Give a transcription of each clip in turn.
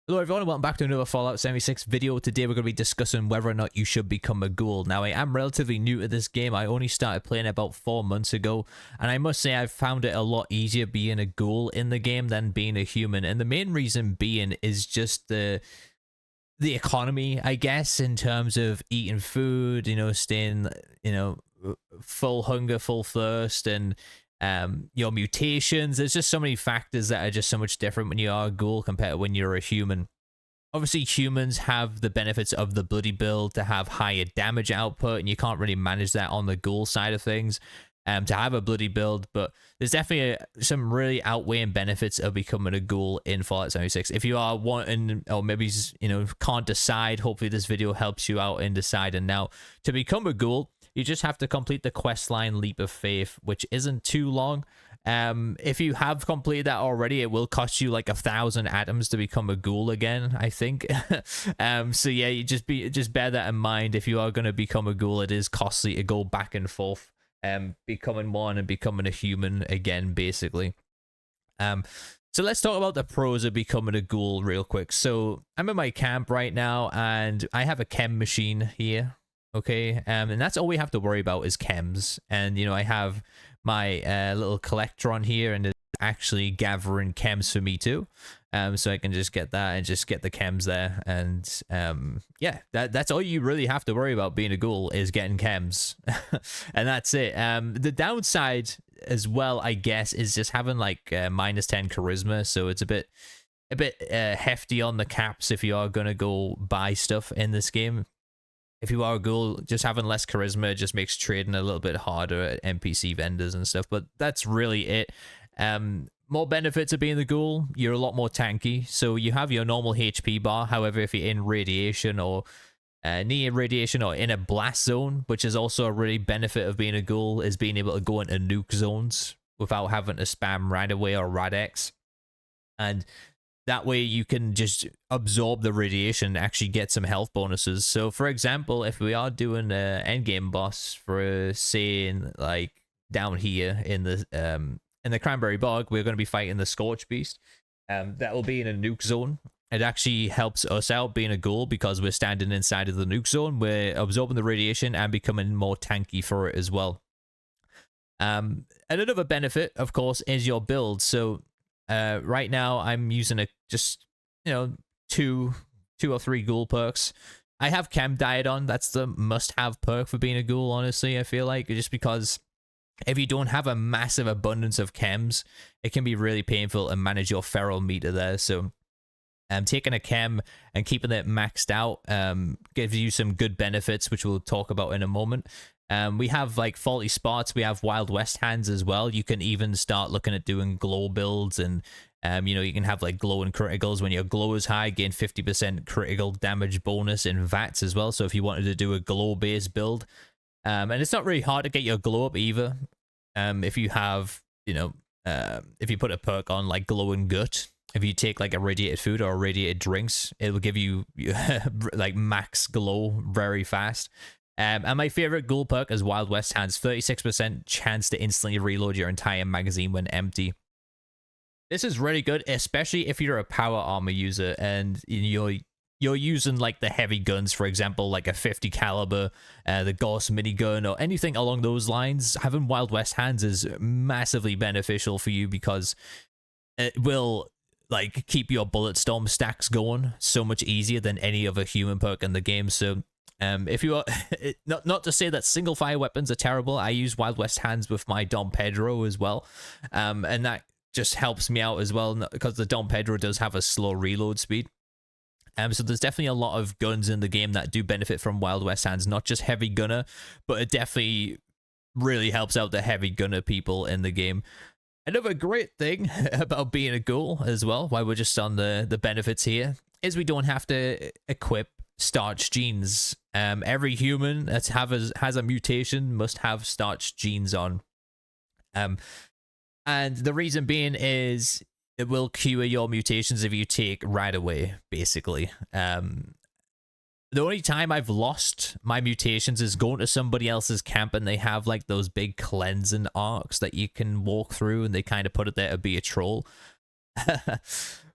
Hello everyone and welcome back to another Fallout 76 video. Today we're going to be discussing whether or not you should become a ghoul. Now I am relatively new to this game. I only started playing about 4 months ago, and I must say I've found it a lot easier being a ghoul in the game than being a human. And the main reason being is just the economy, I guess, in terms of eating food, staying, full hunger, full thirst, and your mutations. There's just so many factors that are just so much different when you are a ghoul compared to when you're a human. Obviously, humans have the benefits of the bloody build to have higher damage output, and you can't really manage that on the ghoul side of things. To have a bloody build, but there's definitely some really outweighing benefits of becoming a ghoul in Fallout 76. If you are wanting, or maybe can't decide, hopefully this video helps you out in deciding. Now, to become a ghoul, you just have to complete the questline Leap of Faith, which isn't too long. If you have completed that already, it will cost you like 1,000 atoms to become a ghoul again, I think. So yeah, you just bear that in mind. If you are going to become a ghoul, it is costly to go back and forth, becoming one and becoming a human again, basically. So let's talk about the pros of becoming a ghoul real quick. So I'm in my camp right now, and I have a chem machine here. Okay, and that's all we have to worry about is chems. And I have my little collector on here, and it's actually gathering chems for me too. So I can just get that and just get the chems there. And yeah, that's all you really have to worry about being a ghoul, is getting chems. And that's it. The downside as well, I guess, is just having like -10 charisma. So it's a bit hefty on the caps if you are gonna go buy stuff in this game. If you are a ghoul, just having less charisma just makes trading a little bit harder at NPC vendors and stuff, but that's really it. More benefits of being the ghoul: you're a lot more tanky, so you have your normal HP bar. However, if you're in radiation or near radiation or in a blast zone, which is also a really benefit of being a ghoul, is being able to go into nuke zones without having to spam right away or Rad-X. And that way you can just absorb the radiation and actually get some health bonuses. So for example, if we are doing an endgame boss for, say, like down here in the Cranberry Bog, we're going to be fighting the Scorch Beast. That will be in a nuke zone. It actually helps us out being a ghoul because we're standing inside of the nuke zone. We're absorbing the radiation and becoming more tanky for it as well. And another benefit, of course, is your build. So right now I'm using just 2 or 3 ghoul perks. I have Chem Diet on. That's the must-have perk for being a ghoul, honestly. I feel like, just because if you don't have a massive abundance of chems, it can be really painful to manage your feral meter there. So taking a chem and keeping it maxed out gives you some good benefits, which we'll talk about in a moment. We have like faulty spots. We have Wild West hands as well. You can even start looking at doing glow builds, and you can have like glow and criticals. When your glow is high, gain 50% critical damage bonus in VATS as well. So if you wanted to do a glow based build, and it's not really hard to get your glow up either. If you have, if you put a perk on like glow and gut, if you take like irradiated food or irradiated drinks, it will give you like max glow very fast. And my favorite ghoul perk is Wild West Hands, 36% chance to instantly reload your entire magazine when empty. This is really good, especially if you're a power armor user and you're using like the heavy guns, for example, like a 50 caliber, the Gauss minigun, or anything along those lines. Having Wild West Hands is massively beneficial for you because it will like keep your bullet storm stacks going so much easier than any other human perk in the game. So if you are not to say that single fire weapons are terrible, I use Wild West Hands with my Dom Pedro as well, and that just helps me out as well because the Dom Pedro does have a slow reload speed. So there's definitely a lot of guns in the game that do benefit from Wild West Hands, not just heavy gunner, but it definitely really helps out the heavy gunner people in the game. Another great thing about being a ghoul as well, while we're just on the benefits here, is we don't have to equip starch genes. Every human that has a mutation must have starch genes on. And the reason being is it will cure your mutations if you take right away, basically. The only time I've lost my mutations is going to somebody else's camp and they have like those big cleansing arcs that you can walk through, and they kind of put it there to be a troll.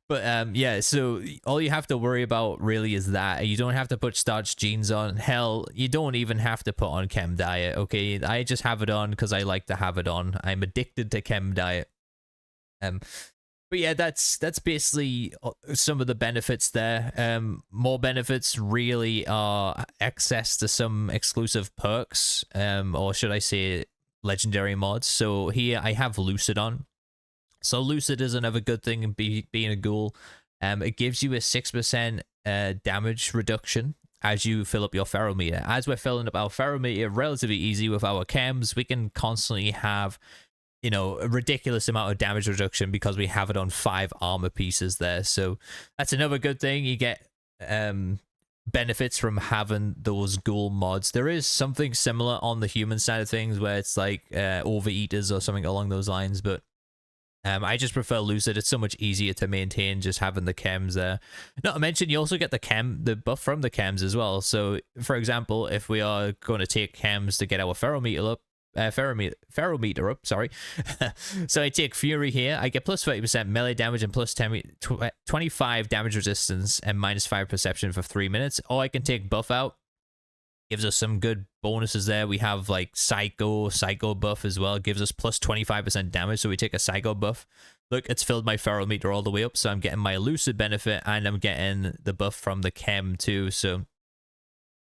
But yeah, so all you have to worry about really is that you don't have to put starch jeans on. Hell, you don't even have to put on chem diet. Okay, I just have it on because I like to have it on. I'm addicted to chem diet. But yeah, that's basically some of the benefits there. More benefits really are access to some exclusive perks, or should I say legendary mods. So here I have Lucid on. So Lucid is another good thing in being a ghoul. It gives you a 6% damage reduction as you fill up your ferrometer. As we're filling up our ferrometer relatively easy with our chems, we can constantly have, you know, a ridiculous amount of damage reduction because we have it on 5 armor pieces there. So that's another good thing. You get benefits from having those ghoul mods. There is something similar on the human side of things where it's like overeaters or something along those lines, but I just prefer Lucid. It's so much easier to maintain just having the chems there. Not to mention, you also get the buff from the chems as well. So, for example, if we are going to take chems to get our ferrometer up, ferrometer up, sorry. So I take Fury here. I get plus 30% melee damage and plus 25 damage resistance and minus 5 perception for 3 minutes. Or I can take buff out. Gives us some good bonuses there. We have like Psycho buff as well. Gives us plus 25% damage. So we take a Psycho buff. Look, it's filled my ferrometer all the way up. So I'm getting my Lucid benefit and I'm getting the buff from the chem too. So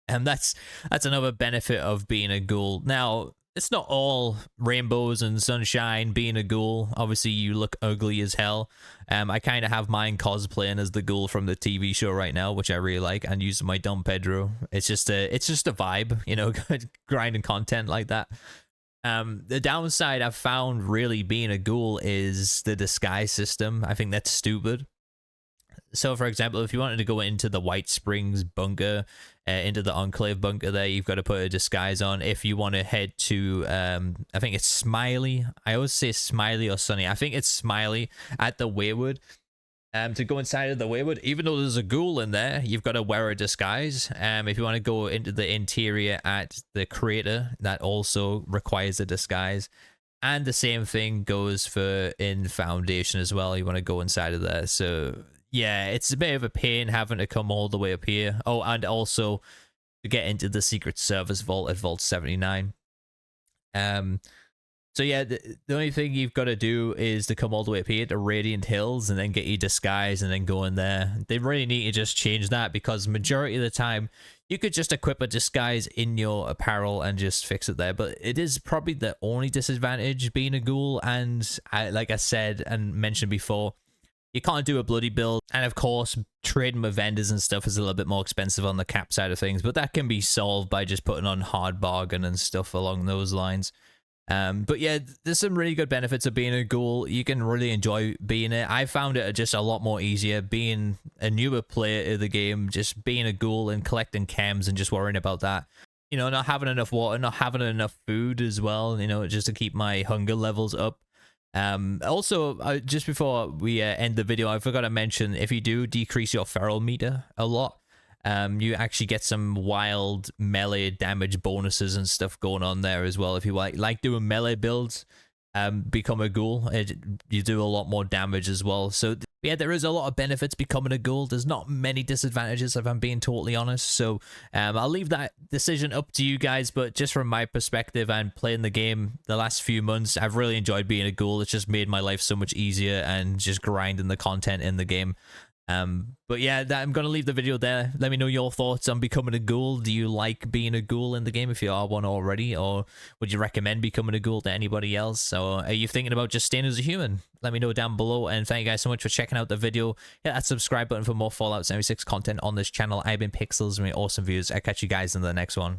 that's another benefit of being a ghoul. Now, it's not all rainbows and sunshine being a ghoul. Obviously, you look ugly as hell. I kind of have mine cosplaying as the ghoul from the TV show right now, which I really like, and using my Dom Pedro. It's just a vibe, you know, grinding content like that. The downside I've found really being a ghoul is the disguise system. I think that's stupid. So, for example, if you wanted to go into the White Springs bunker, into the Enclave bunker there, you've got to put a disguise on. If you want to head to, I think it's Smiley. I always say Smiley or Sunny. I think it's Smiley at the Wayward. To go inside of the Wayward, even though there's a ghoul in there, you've got to wear a disguise. If you want to go into the interior at the crater, that also requires a disguise. And the same thing goes for in Foundation as well. You want to go inside of there. So yeah, it's a bit of a pain having to come all the way up here. Oh, and also to get into the Secret Service vault at Vault 79. So yeah, the only thing you've got to do is to come all the way up here to Radiant Hills and then get your disguise and then go in there. They really need to just change that because majority of the time you could just equip a disguise in your apparel and just fix it there. But it is probably the only disadvantage being a ghoul. And like I said and mentioned before, you can't do a bloody build. And of course, trading with vendors and stuff is a little bit more expensive on the cap side of things. But that can be solved by just putting on hard bargain and stuff along those lines. But yeah, there's some really good benefits of being a ghoul. You can really enjoy being it. I found it just a lot more easier being a newer player of the game, just being a ghoul and collecting chems and just worrying about that. You know, not having enough water, not having enough food as well, you know, just to keep my hunger levels up. Also, just before we end the video, I forgot to mention, if you do decrease your feral meter a lot, you actually get some wild melee damage bonuses and stuff going on there as well. If you like doing melee builds, become a ghoul, you do a lot more damage as well. So yeah, there is a lot of benefits becoming a ghoul. There's not many disadvantages, if I'm being totally honest. So I'll leave that decision up to you guys. But just from my perspective and playing the game the last few months, I've really enjoyed being a ghoul. It's just made my life so much easier and just grinding the content in the game. But yeah, I'm gonna leave the video there. Let me know your thoughts on becoming a ghoul. Do you like being a ghoul in the game if you are one already, or would you recommend becoming a ghoul to anybody else? Or are you thinking about just staying as a human? Let me know down below, and thank you guys so much for checking out the video. Hit that subscribe button for more Fallout 76 content on this channel. I've been Pixels, and my awesome viewers. I'll catch you guys in the next one.